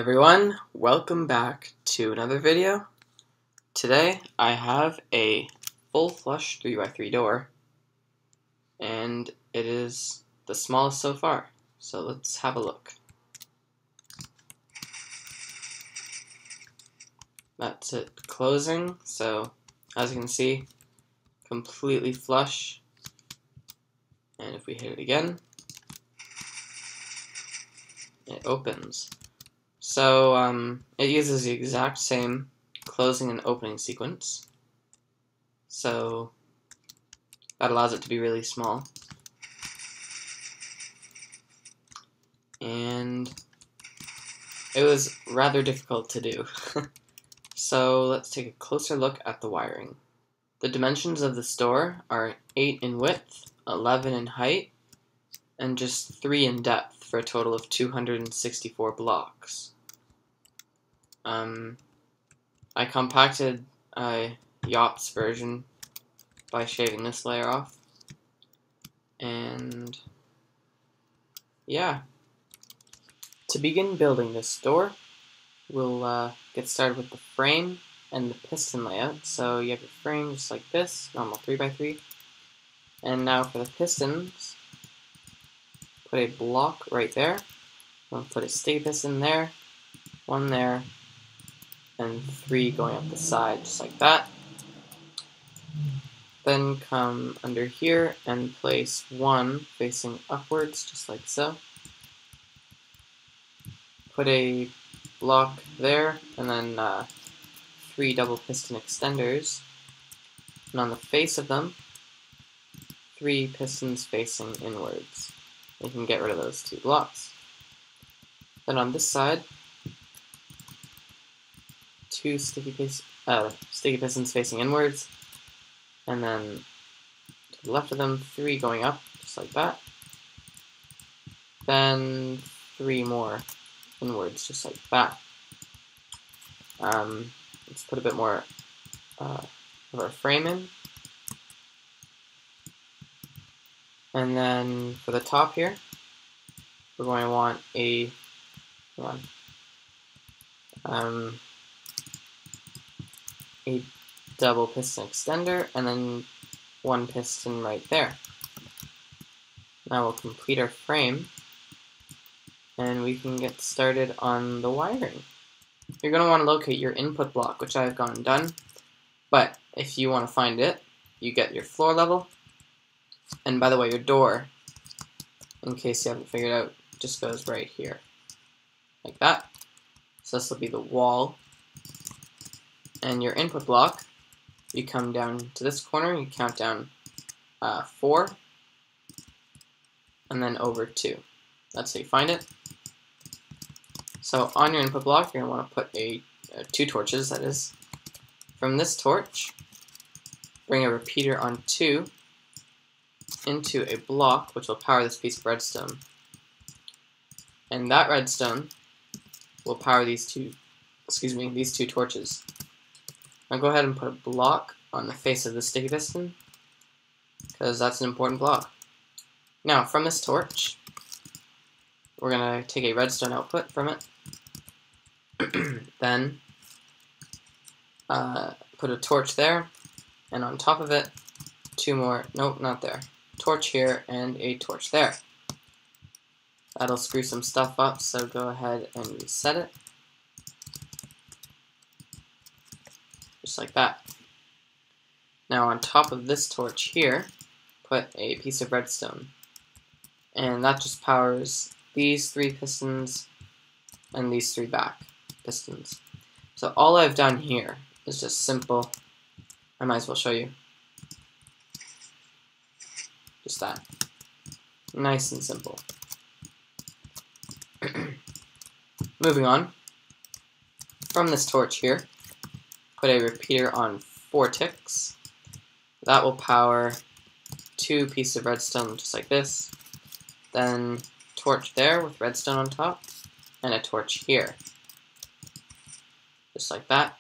everyone, welcome back to another video. Today I have a full flush 3x3 door, and it is the smallest so far, so let's have a look. That's it closing, so as you can see, completely flush, and if we hit it again, it opens. So it uses the exact same closing and opening sequence, so that allows it to be really small. And it was rather difficult to do. So let's take a closer look at the wiring. The dimensions of this door are 8 in width, 11 in height, and just 3 in depth for a total of 264 blocks. I compacted Yop's version by shaving this layer off, and yeah. To begin building this door, we'll get started with the frame and the piston layout. So you have your frame just like this, normal 3x3, and now for the pistons, put a block right there. We'll put a sticky piston there, one there, and 3 going up the side, just like that. Then come under here and place 1 facing upwards, just like so. Put a block there, and then 3 double piston extenders. And on the face of them, 3 pistons facing inwards. You can get rid of those 2 blocks. Then on this side, 2 sticky pistons facing inwards, and then to the left of them, 3 going up, just like that. Then 3 more inwards, just like that. Let's put a bit more of our frame in. And then for the top here, we're going to want a double piston extender, and then 1 piston right there. Now we'll complete our frame, and we can get started on the wiring. You're going to want to locate your input block, which I've gone and done, but if you want to find it, you get your floor level, and by the way, your door, in case you haven't figured out, just goes right here, like that. So this will be the wall, and your input block, you come down to this corner, you count down 4, and then over 2. That's how you find it. So on your input block, you're going to want to put 2 torches, that is. From this torch, bring a repeater on 2 into a block, which will power this piece of redstone. And that redstone will power these two torches. Now go ahead and put a block on the face of the sticky piston, because that's an important block. Now from this torch, we're going to take a redstone output from it, then put a torch there, and on top of it, 2 more, nope, not there, torch here and a torch there. That'll screw some stuff up, so go ahead and reset it. Just like that. Now on top of this torch here, put a piece of redstone. And that just powers these 3 pistons and these 3 back pistons. So all I've done here is just simple. I might as well show you. Just that. Nice and simple. Moving on. From this torch here, put a repeater on 4 ticks. That will power 2 pieces of redstone just like this. Then torch there with redstone on top, and a torch here. Just like that.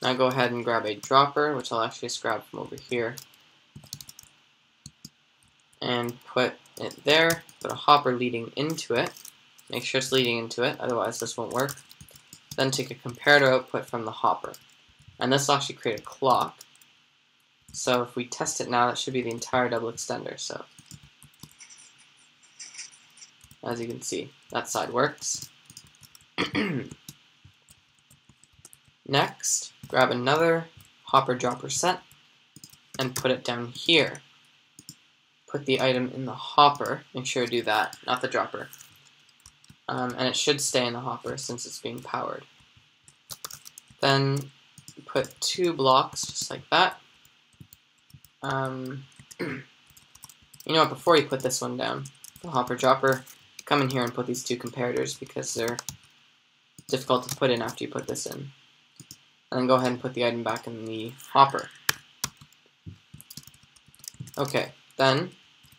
Now go ahead and grab a dropper, which I'll actually just grab from over here. And put it there, put a hopper leading into it, Make sure it's leading into it, otherwise this won't work. Then take a comparator output from the hopper. And this will actually create a clock. So if we test it now, that should be the entire double extender. So as you can see, that side works. Next, grab another hopper dropper set and put it down here. Put the item in the hopper. Make sure to do that, not the dropper. And it should stay in the hopper since it's being powered. Then put 2 blocks just like that. You know what, before you put this one down, the hopper dropper, come in here and put these 2 comparators because they're difficult to put in after you put this in. And then go ahead and put the item back in the hopper. Okay, then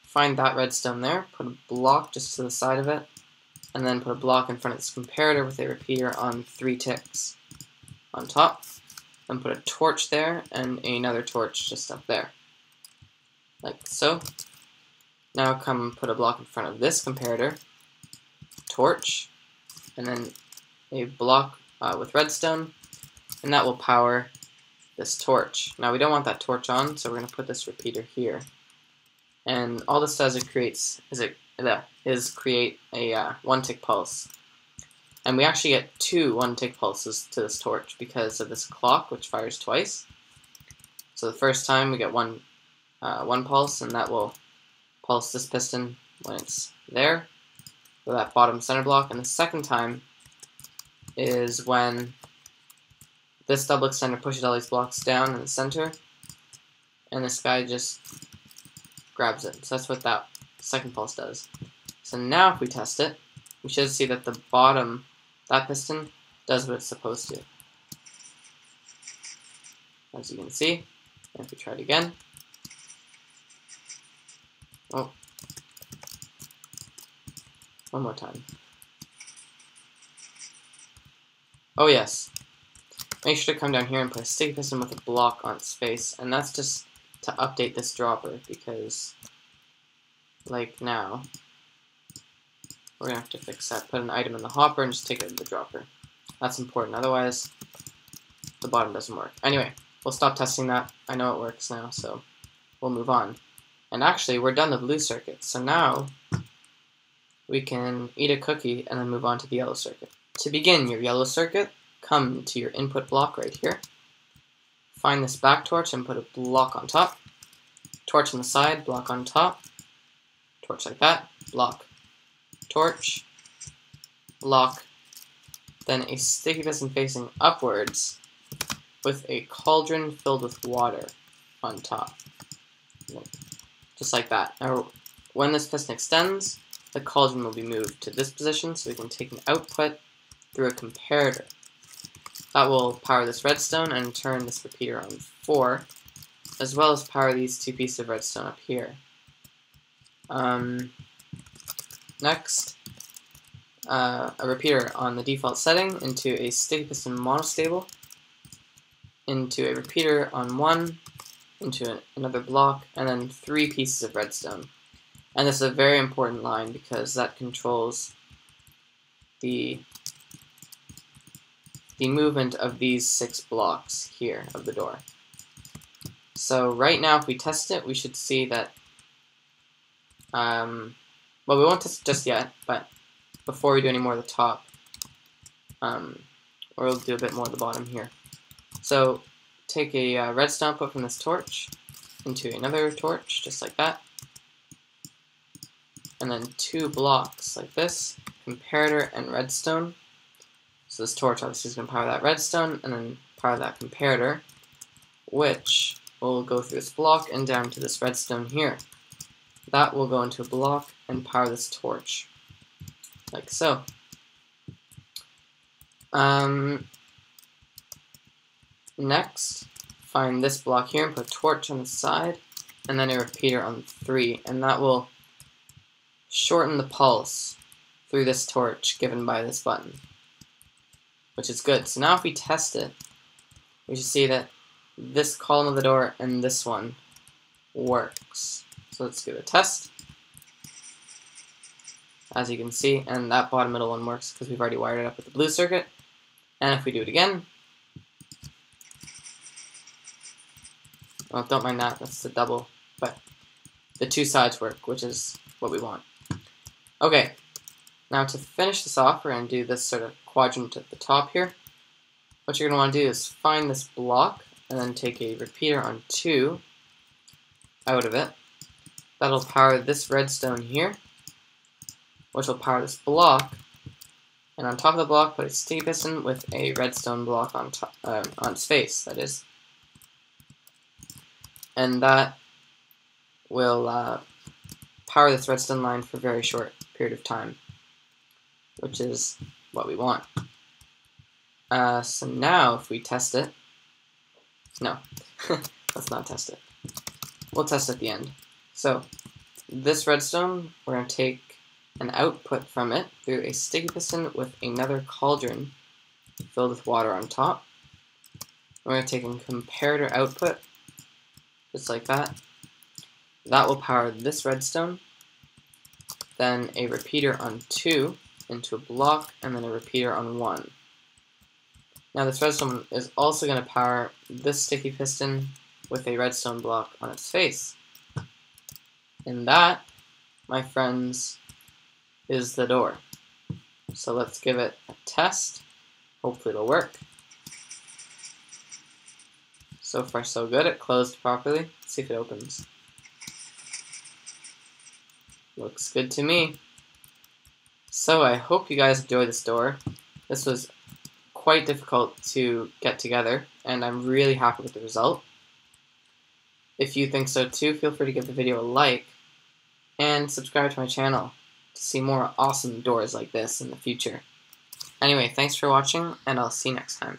find that redstone there, put a block just to the side of it, and then put a block in front of this comparator with a repeater on 3 ticks on top. Then put a torch there and another torch just up there, like so. Now come put a block in front of this comparator, torch, and then a block with redstone, and that will power this torch. Now we don't want that torch on, so we're going to put this repeater here. And all this does is create a 1-tick pulse. And we actually get 2 1-tick pulses to this torch because of this clock, which fires twice. So the first time we get one pulse, and that will pulse this piston when it's there, for that bottom center block. And the second time is when this double extender pushes all these blocks down in the center, and this guy just grabs it. So that's what that second pulse does. So now if we test it, we should see that the bottom, that piston, does what it's supposed to. As you can see, and if we try it again, oh, one more time. Oh yes, make sure to come down here and put a sticky piston with a block on its face, and that's just to update this dropper, because like now, we're going to have to fix that. Put an item in the hopper and just take it to the dropper. That's important, otherwise the bottom doesn't work. Anyway, we'll stop testing that. I know it works now, so we'll move on. And actually, we're done the blue circuit, so now we can eat a cookie and then move on to the yellow circuit. To begin your yellow circuit, come to your input block right here. Find this back torch and put a block on top. Torch on the side, block on top. Torch like that, block. Torch, block. Then a sticky piston facing upwards with a cauldron filled with water on top. Just like that. Now, when this piston extends, the cauldron will be moved to this position so we can take an output through a comparator. That will power this redstone and turn this repeater on 4, as well as power these 2 pieces of redstone up here. Next, a repeater on the default setting into a sticky piston monostable, into a repeater on 1, into another block, and then 3 pieces of redstone. And this is a very important line because that controls the movement of these 6 blocks here of the door. So right now, if we test it, we should see that, well, we won't test it just yet, but before we do any more of the top, we'll do a bit more of the bottom here. So take a redstone output from this torch into another torch, just like that, and then 2 blocks like this, comparator and redstone. So this torch obviously is going to power that redstone and then power that comparator, which will go through this block and down to this redstone here. That will go into a block and power this torch, like so. Next, find this block here and put a torch on the side, and then a repeater on 3, and that will shorten the pulse through this torch given by this button, which is good. So now if we test it, we should see that this column of the door and this one works. So let's give it a test. as you can see, and that bottom middle one works because we've already wired it up with the blue circuit. And if we do it again, well, don't mind that, that's the double, but the two sides work, which is what we want. Okay, now to finish this off, we're going to do this sort of quadrant at the top here. What you're going to want to do is find this block, and then take a repeater on 2 out of it. That'll power this redstone here, which will power this block. And on top of the block, put a sticky piston with a redstone block on top, on its face, that is. And that will power this redstone line for a very short period of time, which is what we want. So now, if we test it, no, let's not test it. We'll test at the end. So, this redstone, we're going to take an output from it through a sticky piston with another cauldron filled with water on top. We're going to take a comparator output, just like that. That will power this redstone, then a repeater on 2 into a block, and then a repeater on 1. Now this redstone is also going to power this sticky piston with a redstone block on its face. And that, my friends, is the door. So let's give it a test. Hopefully it'll work. So far so good, it closed properly. Let's see if it opens. Looks good to me. So I hope you guys enjoyed this door. This was quite difficult to get together, and I'm really happy with the result. If you think so too, feel free to give the video a like, and subscribe to my channel to see more awesome doors like this in the future. Anyway, thanks for watching, and I'll see you next time.